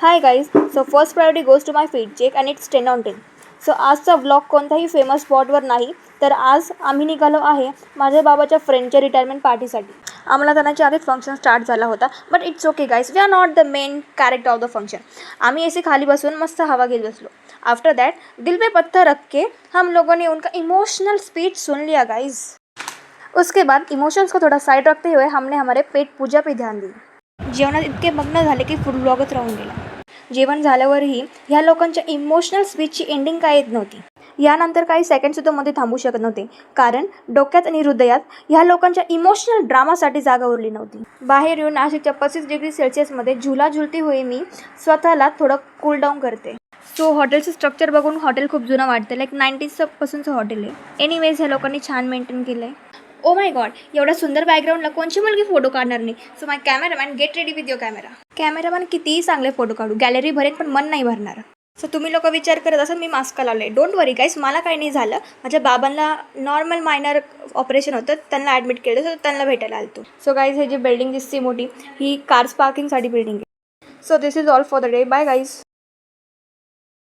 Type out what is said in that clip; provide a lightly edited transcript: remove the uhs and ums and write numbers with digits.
High guys, so first priority goes to my feed check and it's 10 on 10. So आजचा vlog कोणत्याही famous स्पॉटवर नाही, तर आज आम्ही निघालो आहे माझ्या बाबाच्या फ्रेंडच्या रिटायरमेंट पार्टीसाठी. आम्हाला जाण्याच्या आधीच फंक्शन स्टार्ट झाला होता, but it's okay guys, we are not the main character of the function. आम्ही ऐसे खाली बसून मस्त हवा घेत बसलो. आफ्टर दैट दिल पे पत्थर रख के हम लोगों ने उनका इमोशनल स्पीच सुन लिया गाइज. उसके बाद इमोशंस को थोड़ा साइड रखते हुए हमने हमारे पेट पूजा पे ध्यान दिलं. जेवणात इतके मग्न झाले की फूड ब्लॉगच राहून गेला. जेवण झाल्यावरही ह्या लोकांच्या इमोशनल स्पीचची एंडिंग काय येत नव्हती. यानंतर काही सेकंडसुद्धा मध्ये थांबू शकत नव्हते, कारण डोक्यात आणि हृदयात ह्या लोकांच्या इमोशनल ड्रामासाठी जागा उरली नव्हती. बाहेर येऊन नाशिकच्या 35°C झुला झुलती हुई मी स्वतःला थोडं कूल डाऊन करते. सो हॉटेलचं स्ट्रक्चर बघून हॉटेल खूप जुनं वाटतं, लाईक 90s पासूनचं हॉटेल आहे. एनिवेज ह्या लोकांनी छान मेंटेन केलं आहे. ओ माय गॉड, एवढ्या सुंदर बॅकग्राऊंडला कोणची मुलगी फोटो काढणार नाही. So my cameraman, get ready with your camera. Cameraman कितीही चांगले फोटो काढू, गॅलरी भरेन पण मन नाही भरणार. सो तुम्ही लोक विचार करत असाल मी मास्क का लावले. डोंट वरी गाईस, मला काही नाही झालं. माझ्या बाबांना नॉर्मल मायनर ऑपरेशन होतं, त्यांना ॲडमिट केलं, सो त्यांना भेटायला आलतो. सो गाईज, हे जी बिल्डिंग दिसते मोठी, ही कार्स पार्किंगसाठी बिल्डिंग आहे. So this is all for the day. Bye guys.